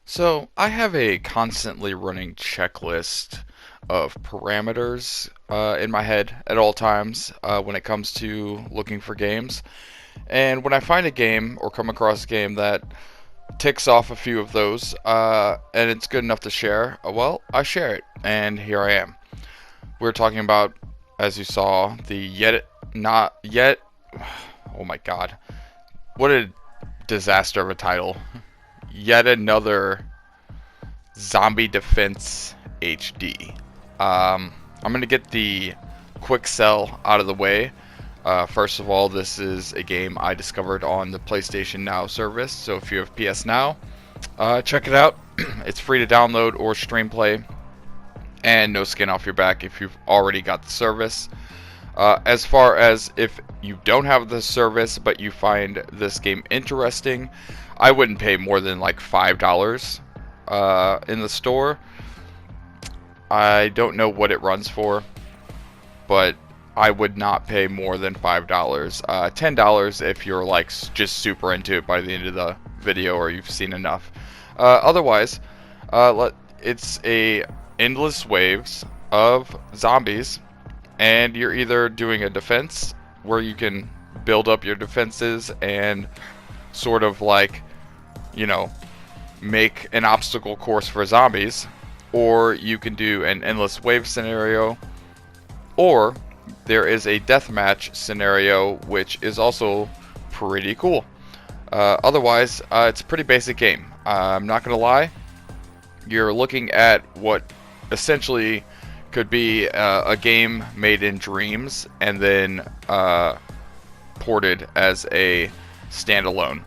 So I have a constantly running checklist of parameters in my head at all times when it comes to looking for games. And when I find a game or come across a game that ticks off a few of those and it's good enough to share, well, I share it. And here I am. We're talking about, as you saw, the yet not yet. Oh my god. What a disaster of a title. Yet another Zombie Defense HD. I'm going to get the quick sell out of the way. First of all, this is a game I discovered on the PlayStation Now service, so if you have PSNow, check it out. It's free to download or stream play, and no skin off your back if you've already got the service. As far as if you don't have the service but you find this game interesting, I wouldn't pay more than like $5 in the store. I don't know what it runs for, but I would not pay more than $5. $10 if you're like just super into it by the end of the video or you've seen enough. Otherwise, it's a endless waves of zombies, and you're either doing a defense where you can build up your defenses and sort of like, you know, make an obstacle course for zombies, or you can do an endless wave scenario, or there is a deathmatch scenario, which is also pretty cool. Otherwise, it's a pretty basic game. I'm not gonna lie, you're looking at what essentially could be a game made in Dreams and then ported as a standalone.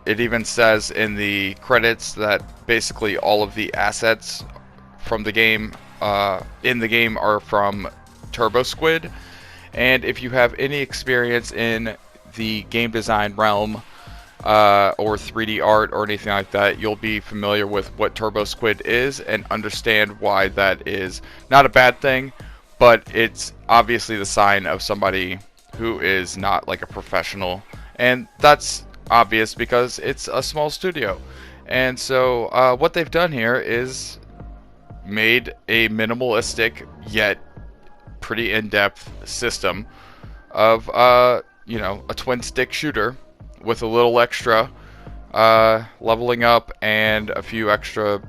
It even says in the credits that basically all of the assets from the game in the game are from Turbo Squid, and if you have any experience in the game design realm or 3D art or anything like that, you'll be familiar with what Turbo Squid is and understand why that is not a bad thing, but it's obviously the sign of somebody who is not like a professional, and that's obvious because it's a small studio. And so what they've done here is made a minimalistic yet pretty in-depth system of a twin stick shooter with a little extra leveling up and a few extra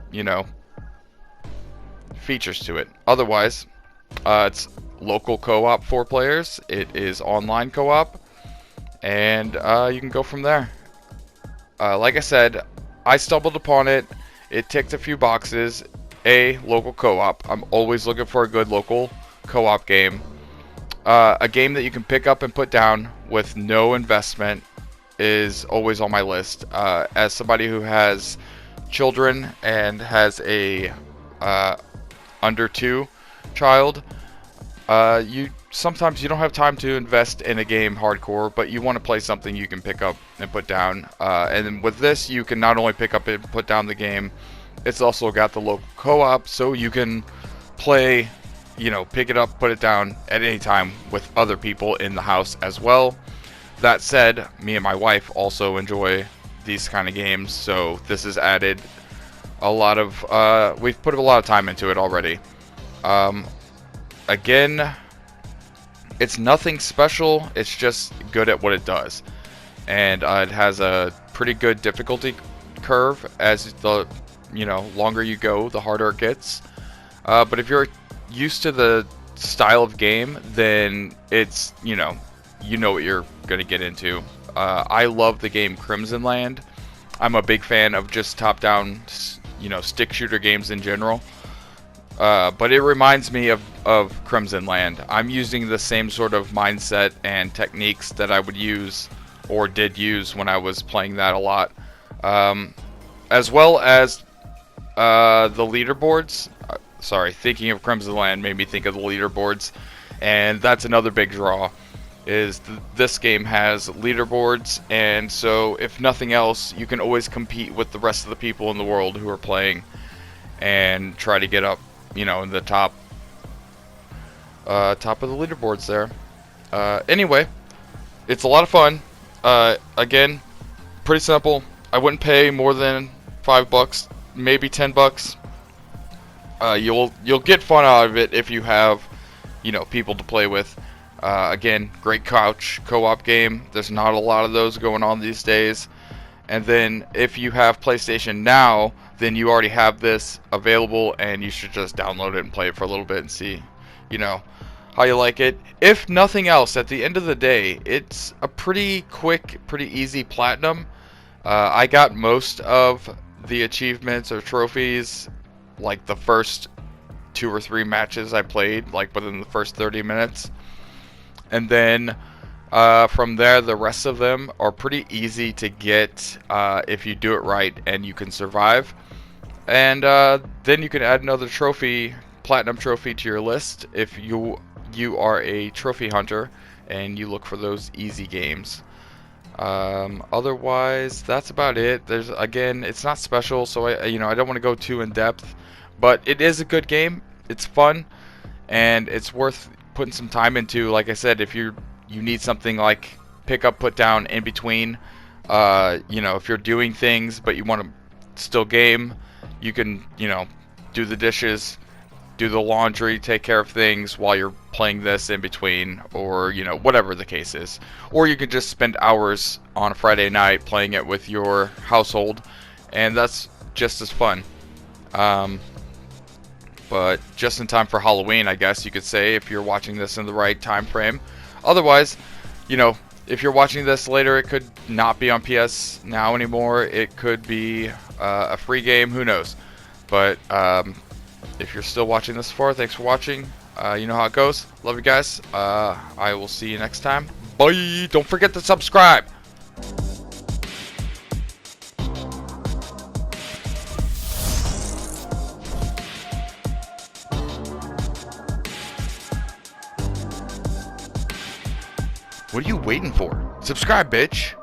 features to it. Otherwise, it's local co-op 4 players. It is online co-op, and you can go from there. Like I said, I stumbled upon it. It ticked a few boxes. Local co-op. I'm always looking for a good local co-op game. A game that you can pick up and put down with no investment is always on my list. As somebody who has children and has a under 2 child, sometimes you don't have time to invest in a game hardcore, but you want to play something you can pick up and put down. And then with this, you can not only pick up and put down the game, it's also got the local co-op, so you can play, pick it up, put it down at any time with other people in the house as well. That said, me and my wife also enjoy these kind of games, so this has added a lot of, we've put a lot of time into it already. Again, it's nothing special, it's just good at what it does. And it has a pretty good difficulty curve. As the longer you go, the harder it gets. But if you're used to the style of game, then it's, you know what you're going to get into. I love the game Crimson Land. I'm a big fan of just top-down, stick shooter games in general. But it reminds me of Crimson Land. I'm using the same sort of mindset and techniques that I would use or did use when I was playing that a lot. As well as the leaderboards. Sorry, thinking of Crimson Land made me think of the leaderboards. And that's another big draw, is this game has leaderboards, and so if nothing else, you can always compete with the rest of the people in the world who are playing and try to get up, in the top of the leaderboards there. Anyway, it's a lot of fun. Again, pretty simple. I wouldn't pay more than $5, maybe $10. You'll get fun out of it if you have, you know, people to play with. Again, great couch co-op game. There's not a lot of those going on these days. And then if you have PlayStation Now, then you already have this available, and you should just download it and play it for a little bit and see, you know, how you like it. If nothing else, at the end of the day, it's a pretty quick, pretty easy platinum. I got most of the achievements or trophies like the first 2 or 3 matches I played, like within the first 30 minutes. And then from there, the rest of them are pretty easy to get if you do it right and you can survive. And then you can add another trophy, platinum trophy, to your list if you are a trophy hunter and you look for those easy games. Otherwise, that's about it. There's, again, it's not special, so I don't want to go too in depth, but it is a good game. It's fun, and it's worth putting some time into. Like I said, if you need something like pick up, put down in between, if you're doing things but you want to still game, you can, do the dishes, do the laundry, take care of things while you're playing this in between, or whatever the case is. Or you could just spend hours on a Friday night playing it with your household, and that's just as fun. But just in time for Halloween, I guess you could say, if you're watching this in the right time frame. Otherwise, if you're watching this later, it could not be on PSNow anymore. It could be a free game, who knows. But if you're still watching this far, thanks for watching. You know how it goes. Love you guys. I will see you next time. Bye. Don't forget to subscribe. What are you waiting for? Subscribe, bitch.